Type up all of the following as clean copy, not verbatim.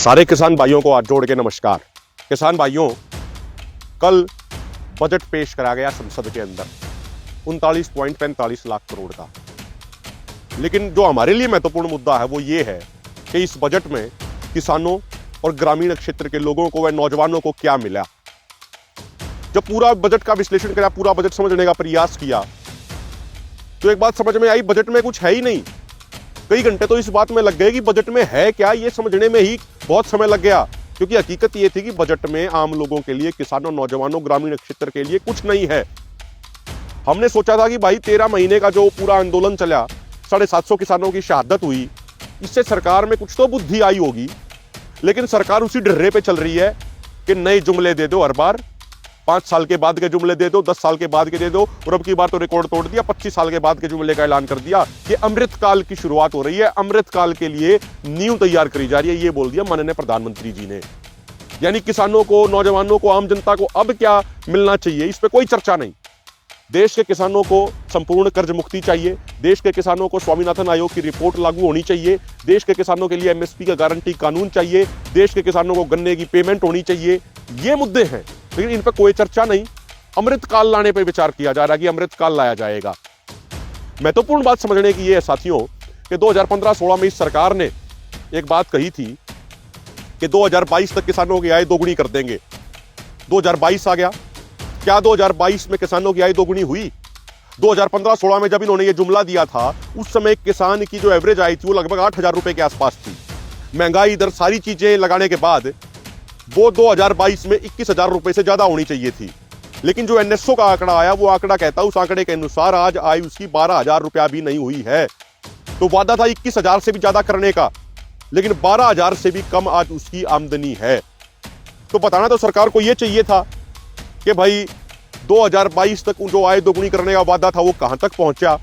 सारे किसान भाइयों को हाथ जोड़ के नमस्कार। किसान भाइयों, कल बजट पेश करा गया संसद के अंदर 39.45 लाख करोड़ का। लेकिन जो हमारे लिए महत्वपूर्ण मुद्दा है वो ये है कि इस बजट में किसानों और ग्रामीण क्षेत्र के लोगों को व नौजवानों को क्या मिला। जब पूरा बजट का विश्लेषण किया, पूरा बजट समझने का प्रयास किया, तो एक बात समझ में आई, बजट में कुछ है ही नहीं। कई घंटे तो इस बात में लग गए कि बजट में है क्या, ये समझने में ही बहुत समय लग गया। क्योंकि हकीकत ये थी कि बजट में आम लोगों के लिए, किसानों, नौजवानों, ग्रामीण क्षेत्र के लिए कुछ नहीं है। हमने सोचा था कि भाई 13 महीने का जो पूरा आंदोलन चला, 750 किसानों की शहादत हुई, इससे सरकार में कुछ तो बुद्धि आई होगी। लेकिन सरकार उसी डर्रे पे चल रही है कि नए जुमले दे दो हर बार, 5 साल के बाद के जुमले दे दो, 10 साल के बाद के दे दो, और अब की बार तो रिकॉर्ड तोड़ दिया, 25 साल के बाद के जुमले का ऐलान कर दिया कि अमृत काल की शुरुआत हो रही है, अमृत काल के लिए नींव तैयार करी जा रही है। ये बोल दिया माननीय प्रधानमंत्री जी ने। यानी किसानों को, नौजवानों को, आम जनता को अब क्या मिलना चाहिए, इस पर कोई चर्चा नहीं। देश के किसानों को संपूर्ण कर्ज मुक्ति चाहिए, देश के किसानों को स्वामीनाथन आयोग की रिपोर्ट लागू होनी चाहिए, देश के किसानों के लिए एमएसपी का गारंटी कानून चाहिए, देश के किसानों को गन्ने की पेमेंट होनी चाहिए। ये मुद्दे हैं, लेकिन इन पर कोई चर्चा नहीं। अमृत काल लाने पर विचार किया जा रहा है कि अमृत काल लाया जाएगा। महत्वपूर्ण बात समझने की यह है साथियों कि 2015-16 में इस सरकार ने एक बात कही थी कि 2022 तक किसानों की आय दोगुनी कर देंगे। 2022 आ गया, क्या 2022 में किसानों की आय दोगुनी हुई? 2015-16 में जब इन्होंने ये जुमला दिया था, उस समय किसान की जो एवरेज आय थी वो लगभग 8,000 रुपए के आसपास थी। महंगाई, इधर सारी चीजें लगाने के बाद वो 2022 में 21,000 रुपए से ज्यादा होनी चाहिए थी। लेकिन जो एनएसओ का आंकड़ा आया, वो आंकड़ा कहता है, उस आंकड़े के अनुसार आज आय उसकी 12,000 रुपया भी नहीं हुई है। तो वादा था 21,000 से भी ज्यादा करने का, लेकिन 12,000 से भी कम आज उसकी आमदनी है। तो बताना तो सरकार को यह चाहिए था कि भाई 2022 तक जो आय दोगुनी करने का वादा था वो कहां तक पहुंचा,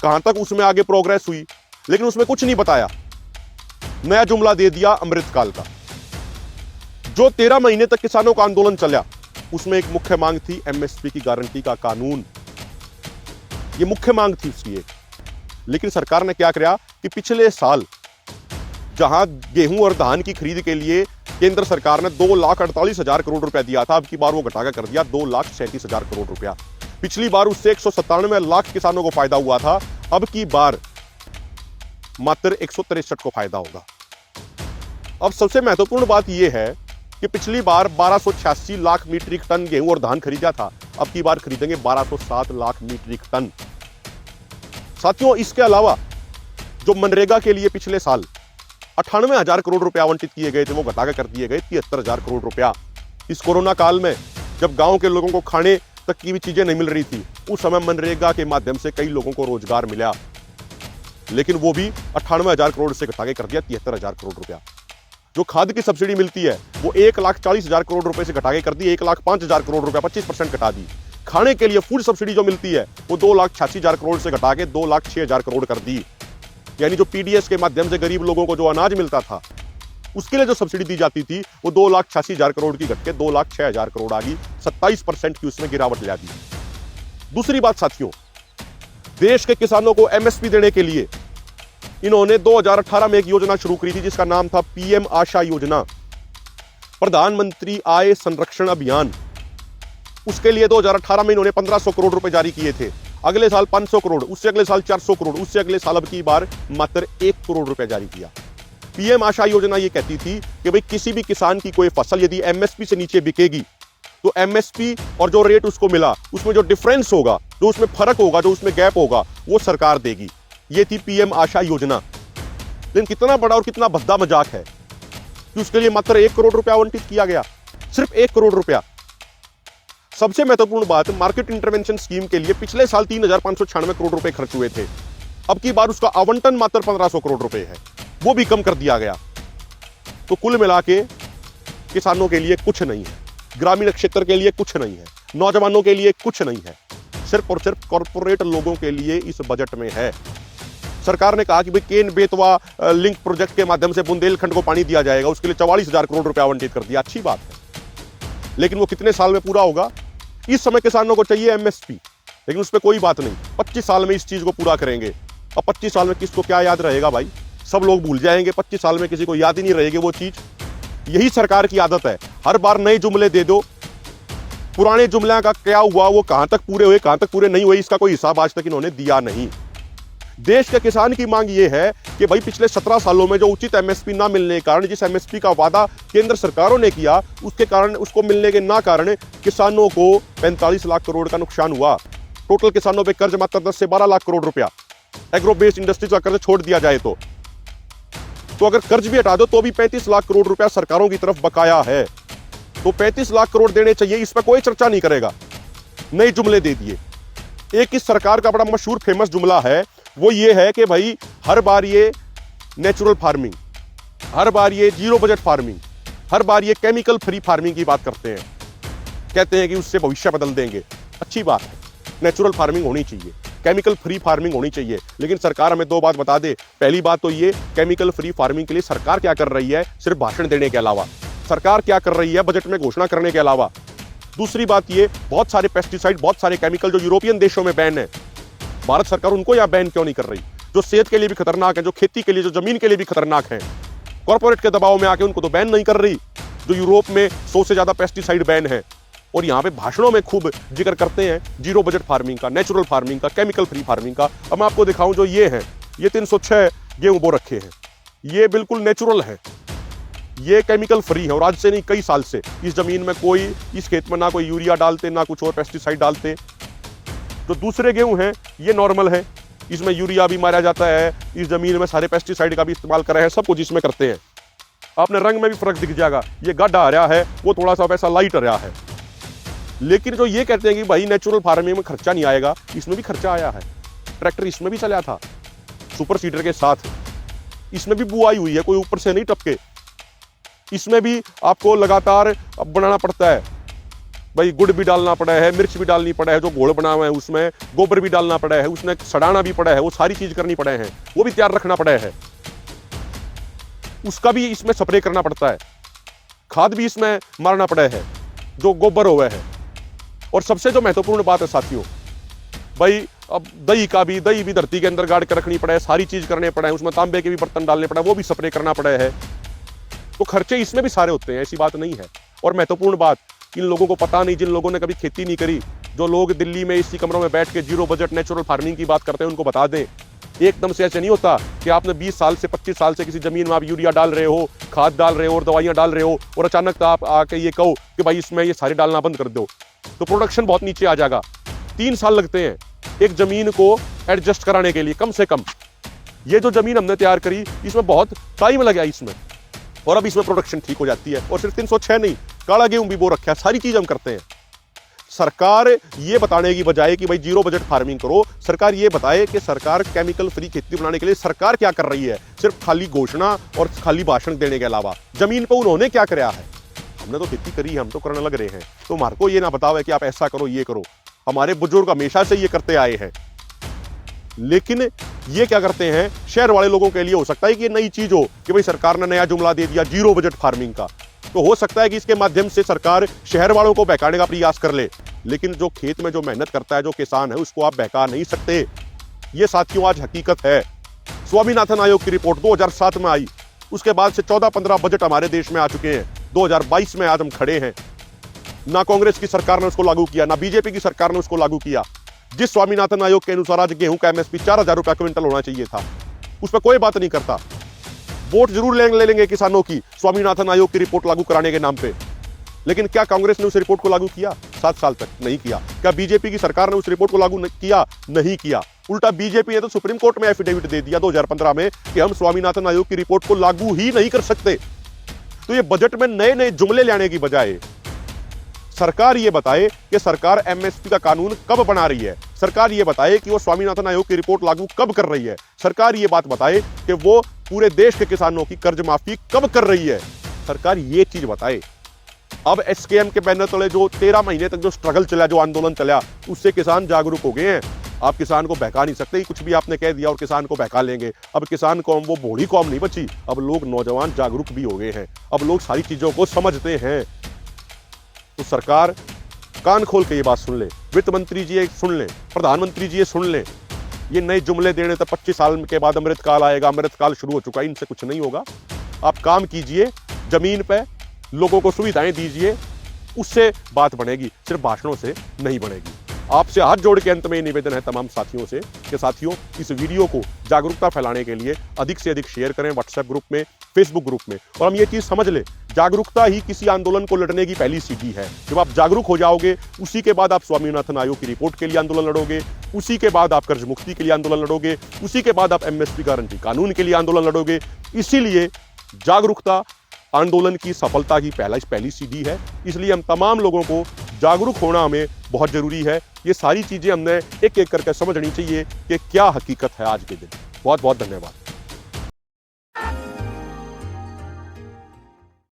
कहां तक उसमें आगे प्रोग्रेस हुई। लेकिन उसमें कुछ नहीं बताया, नया जुमला दे दिया अमृतकाल का। जो 13 महीने तक किसानों का आंदोलन चला, उसमें एक मुख्य मांग थी एमएसपी की गारंटी का कानून। ये मुख्य मांग थी उसकी एक। लेकिन सरकार ने क्या किया कि पिछले साल जहां गेहूं और धान की खरीद के लिए केंद्र सरकार ने 2,48,000 करोड़ रुपया दिया था, अब की बार वो घटाकर कर दिया 2,37,000 करोड़ रुपया। पिछली बार उससे 197 लाख किसानों को फायदा हुआ था, अब की बार मात्र 163 को फायदा होगा। अब सबसे महत्वपूर्ण बात यह है कि पिछली बार 1286 लाख मीट्रिक टन गेहूं और धान खरीदा था, अब की बार खरीदेंगे 1207 लाख मीट्रिक टन। साथियों, इसके अलावा जो मनरेगा के लिए पिछले साल 98,000 करोड़ रुपया आवंटित किए गए थे, वो घटाकर कर दिए गए 73,000 करोड़ रुपया। इस कोरोना काल में जब गांव के लोगों को खाने तक की भी चीजें नहीं मिल रही थी, उस समय मनरेगा के माध्यम से कई लोगों को रोजगार मिला, लेकिन वो भी 98,000 करोड़ से घटाकर कर दिया 73,000 करोड़ रुपया। जो खाद की सब्सिडी मिलती है वो 1,40,000 करोड़ रुपए से घटाकर कर दी 1,05,000 करोड़ रुपया, 25% घटा दी। खाने के लिए फूड सब्सिडी जो मिलती है वो 2,86,000 करोड़ से घटा के 2,06,000 करोड़ कर दी। यानी जो पीडीएस के माध्यम से गरीब लोगों को जो अनाज मिलता था, उसके लिए जो सब्सिडी दी जाती थी वो 2,86,000 करोड़ की घट के 2,06,000 करोड़ आ गई, 27% की उसमें गिरावट ला दी। दूसरी बात साथियों, देश के किसानों को एमएसपी देने के लिए इन्होंने 2018 में एक योजना शुरू की थी जिसका नाम था पीएम आशा योजना, प्रधानमंत्री आय संरक्षण अभियान। उसके लिए 2018 में इन्होंने 1,500 करोड़ रुपए जारी किए थे। अगले साल 500 करोड़, उससे अगले साल 400 करोड़, उससे अगले साल अब की बार मात्र 1 करोड़ रुपए जारी किया। पीएम आशा योजना ये कहती थी कि भाई किसी भी किसान की कोई फसल यदि एमएसपी से नीचे बिकेगी तो एमएसपी और जो रेट उसको मिला उसमें जो डिफरेंस होगा, जो उसमें फर्क होगा, जो उसमें गैप होगा, वो सरकार देगी। ये थी पीएम आशा योजना। लेकिन कितना बड़ा और कितना भद्दा मजाक है कि उसके लिए मात्र 1 करोड़ रुपया आवंटित किया गया, सिर्फ 1 करोड़ रुपया। सबसे महत्वपूर्ण बात, मार्केट इंटरवेंशन स्कीम के लिए पिछले साल 3,596 करोड़ रुपए खर्च हुए थे, अब की बार उसका आवंटन मात्र 1,500 करोड़ रुपए है, वो भी कम कर दिया गया। तो कुल मिला के किसानों के लिए कुछ नहीं है, ग्रामीण क्षेत्र के लिए कुछ नहीं है, नौजवानों के लिए कुछ नहीं है, सिर्फ और सिर्फ कॉर्पोरेट लोगों के लिए इस बजट में है। सरकार ने कहा कि भाई केन बेतवा लिंक प्रोजेक्ट के माध्यम से बुंदेलखंड को पानी दिया जाएगा, उसके लिए 44,000 करोड़ रुपया आवंटित कर दिया, अच्छी बात है, लेकिन वो कितने साल में पूरा होगा? इस समय किसानों को चाहिए एमएसपी, लेकिन उस पर कोई बात नहीं। 25 साल में इस चीज को पूरा करेंगे। अब 25 साल में किसको क्या याद रहेगा भाई? सब लोग भूल जाएंगे, 25 साल में किसी को याद ही नहीं रहेगी वो चीज। यही सरकार की आदत है, हर बार नए जुमले दे दो, पुराने जुमले का क्या हुआ, वो कहां तक पूरे हुए कहां तक पूरे नहीं हुए, इसका कोई हिसाब आज तक इन्होंने दिया नहीं। देश के किसान की मांग ये है कि भाई पिछले 17 सालों में जो उचित एमएसपी ना मिलने के कारण, जिस एमएसपी का वादा केंद्र सरकारों ने किया उसके कारण, उसको मिलने के ना कारण किसानों को 45 लाख करोड़ का नुकसान हुआ। टोटल किसानों पे कर्ज मात्र 10 से 12 लाख करोड़ रुपया, एग्रो बेस्ड इंडस्ट्रीज का कर्ज छोड़ दिया जाए तो अगर कर्ज भी हटा दो तो भी 35 लाख करोड़ रुपया सरकारों की तरफ बकाया है। तो 35 लाख करोड़ देने चाहिए, इस पर कोई चर्चा नहीं करेगा, नए जुमले दे दिए। एक इस सरकार का बड़ा मशहूर फेमस जुमला है, वो ये है कि भाई हर बार ये नेचुरल फार्मिंग, हर बार ये जीरो बजट फार्मिंग, हर बार ये केमिकल फ्री फार्मिंग की बात करते हैं, कहते हैं कि उससे भविष्य बदल देंगे। अच्छी बात है, नेचुरल फार्मिंग होनी चाहिए, केमिकल फ्री फार्मिंग होनी चाहिए, लेकिन सरकार हमें दो बात बता दे। पहली बात तो ये, केमिकल फ्री फार्मिंग के लिए सरकार क्या कर रही है, सिर्फ भाषण देने के अलावा सरकार क्या कर रही है बजट में घोषणा करने के अलावा। दूसरी बात ये, बहुत सारे पेस्टिसाइड, बहुत सारे केमिकल जो यूरोपियन देशों में बैन है, भारत सरकार उनको यहां बैन क्यों नहीं कर रही, जो सेहत के लिए भी खतरनाक है, जो खेती के लिए, जो जमीन के लिए भी खतरनाक है। कॉर्पोरेट के दबाव में आके उनको तो बैन नहीं कर रही, जो यूरोप में 100 से ज्यादा पेस्टिसाइड बैन है, और यहां पे भाषणों में खूब जिक्र करते हैं जीरो बजट फार्मिंग का, नेचुरल फार्मिंग का, केमिकल फ्री फार्मिंग का। अब मैं आपको दिखाऊं, जो ये है, ये 306 गेहूं बो रखे हैं, ये बिल्कुल नेचुरल है, ये केमिकल फ्री है, और आज से नहीं कई साल से इस जमीन में कोई, इस खेत में ना कोई यूरिया डालते ना कुछ और पेस्टिसाइड डालते। जो दूसरे गेहूं हैं ये नॉर्मल है, इसमें यूरिया भी मारा जाता है, इस जमीन में सारे पेस्टिसाइड का भी इस्तेमाल कर रहे हैं, सब कुछ इसमें करते हैं। आपने रंग में भी फर्क दिख जाएगा, ये गाढ़ा आ रहा है, वो थोड़ा सा वैसा लाइट आ रहा है। लेकिन जो ये कहते हैं कि भाई नेचुरल फार्मिंग में खर्चा नहीं आएगा, इसमें भी खर्चा आया है। ट्रैक्टर इसमें भी चला था सुपर सीडर के साथ, इसमें भी बुआई हुई है, कोई ऊपर से नहीं टपके, इसमें भी आपको लगातार बनाना पड़ता है भाई, गुड़ भी डालना पड़ा है, मिर्च भी डालनी पड़ा है, जो घोल बना हुआ है उसमें गोबर भी डालना पड़ा है, उसने सड़ाना भी पड़ा है, वो सारी चीज करनी पड़े हैं, वो भी तैयार रखना पड़ा है, उसका भी इसमें स्प्रे करना पड़ता है, खाद भी इसमें मारना पड़ा है जो गोबर हुआ है। और सबसे जो महत्वपूर्ण बात है साथियों, भाई अब दही भी धरती के अंदर गाड़ के रखनी पड़ा है, सारी चीज करने पड़ा है, उसमें तांबे के भी बर्तन डालने पड़ा है, वो भी स्प्रे करना पड़ा है। तो खर्चे इसमें भी सारे होते हैं, ऐसी बात नहीं है। और महत्वपूर्ण बात, इन लोगों को पता नहीं, जिन लोगों ने कभी खेती नहीं करी, जो लोग दिल्ली में इसी कमरों में बैठ के जीरो बजट नेचुरल फार्मिंग की बात करते हैं, उनको बता दें, एकदम से ऐसे नहीं होता कि आपने 20 साल से 25 साल से किसी जमीन में आप यूरिया डाल रहे हो, खाद डाल रहे हो और दवाइयां डाल रहे हो, और अचानक तो आप आके ये कहो कि भाई इसमें ये सारे डालना बंद कर दो, तो प्रोडक्शन बहुत नीचे आ जाएगा। 3 साल लगते हैं एक जमीन को एडजस्ट कराने के लिए, कम से कम। ये जो जमीन हमने तैयार करी, इसमें बहुत टाइम लगा इसमें, और अब इसमें प्रोडक्शन ठीक हो जाती है। और सिर्फ 306 नहीं, काला गेहूं भी बो रखा है, सारी चीज हम करते हैं। सरकार ये बताने की बजाय कि भाई जीरो बजट फार्मिंग करो, सरकार ये बताए कि सरकार केमिकल फ्री खेती बनाने के लिए सरकार क्या कर रही है, सिर्फ खाली घोषणा और खाली भाषण देने के अलावा। जमीन पर उन्होंने क्या कराया है? हमने तो खेती करी है, हम तो करने लग रहे हैं, तो हमारे को ये ना बताओ कि आप ऐसा करो ये करो। हमारे बुजुर्ग हमेशा से ये करते आए हैं, लेकिन ये क्या करते हैं, शहर वाले लोगों के लिए हो सकता है कि ये नई चीज हो कि भाई सरकार ने नया जुमला दे दिया जीरो बजट फार्मिंग का, तो हो सकता है कि इसके माध्यम से सरकार शहर वालों को बहकाने का प्रयास कर ले, लेकिन जो खेत में जो मेहनत करता है, जो किसान है, उसको आप बहका नहीं सकते। ये साथियों आज हकीकत है। स्वामीनाथन आयोग की रिपोर्ट 2007 में आई, उसके बाद से 14-15 बजट हमारे देश में आ चुके हैं। 2022 में आज हम खड़े हैं, ना कांग्रेस की सरकार ने उसको लागू किया, ना बीजेपी की सरकार ने उसको लागू किया। जिस स्वामीनाथन आयोग के अनुसार आज गेहूं का एमएसपी 4000 रुपया क्विंटल होना चाहिए था, उस पर कोई बात नहीं करता। वोट जरूर ले लेंगे किसानों की स्वामीनाथन आयोग की रिपोर्ट लागू कराने के नाम पे, लेकिन क्या कांग्रेस ने उस रिपोर्ट को लागू किया? 7 साल तक नहीं किया। क्या बीजेपी की सरकार ने उस रिपोर्ट को लागू किया? नहीं किया। उल्टा बीजेपी ने तो सुप्रीम कोर्ट में एफिडेविट दे दिया 2015 में कि हम स्वामीनाथन आयोग की रिपोर्ट को लागू ही नहीं कर सकते। तो ये बजट में नए नए जुमले लाने की बजाय सरकार ये बताए कि सरकार एमएसपी का कानून कब बना रही है, सरकार ये बताए कि वो स्वामीनाथन आयोग की रिपोर्ट लागू कब कर रही है, सरकार ये बात बताए कि वो पूरे देश के किसानों की कर्ज माफी कब कर रही है, सरकार ये चीज बताए। अब एसकेएम के बैनर तले जो 13 महीने तक जो स्ट्रगल चला, जो आंदोलन चला, उससे किसान जागरूक हो गए हैं। आप किसान को बहका नहीं सकते, कुछ भी आपने कह दिया और किसान को बहका लेंगे। अब किसान कौम वो भोली कौम नहीं बची, अब लोग नौजवान जागरूक भी हो गए हैं, अब लोग सारी चीजों को समझते हैं। तो सरकार कान खोल के ये बात सुन ले, वित्त मंत्री जी ये सुन ले, प्रधानमंत्री जी ये सुन ले। ये नए जुमले देने तक 25 साल के बाद अमृतकाल आएगा, अमृतकाल शुरू हो चुका है, इनसे कुछ नहीं होगा। आप काम कीजिए, जमीन पे लोगों को सुविधाएं दीजिए, उससे बात बनेगी, सिर्फ भाषणों से नहीं बनेगी। आपसे हाथ जोड़ के अंत में निवेदन है तमाम साथियों से कि साथियों, इस वीडियो को जागरूकता फैलाने के लिए अधिक से अधिक शेयर करें व्हाट्सएप ग्रुप में, फेसबुक ग्रुप में। और हम ये चीज समझ ले, जागरूकता ही किसी आंदोलन को लड़ने की पहली सीढ़ी है। जब आप जागरूक हो जाओगे, उसी के बाद आप स्वामीनाथन आयोग की रिपोर्ट के लिए आंदोलन लड़ोगे, उसी के बाद आप कर्ज मुक्ति के लिए आंदोलन लड़ोगे, उसी के बाद आप एमएसपी गारंटी कानून के लिए आंदोलन लड़ोगे। इसीलिए जागरूकता आंदोलन की सफलता की पहली सीढ़ी है। इसलिए हम तमाम लोगों को जागरूक होना हमें बहुत जरूरी है। ये सारी चीजें हमने एक एक करके समझनी चाहिए कि क्या हकीकत है आज के दिन। बहुत बहुत धन्यवाद।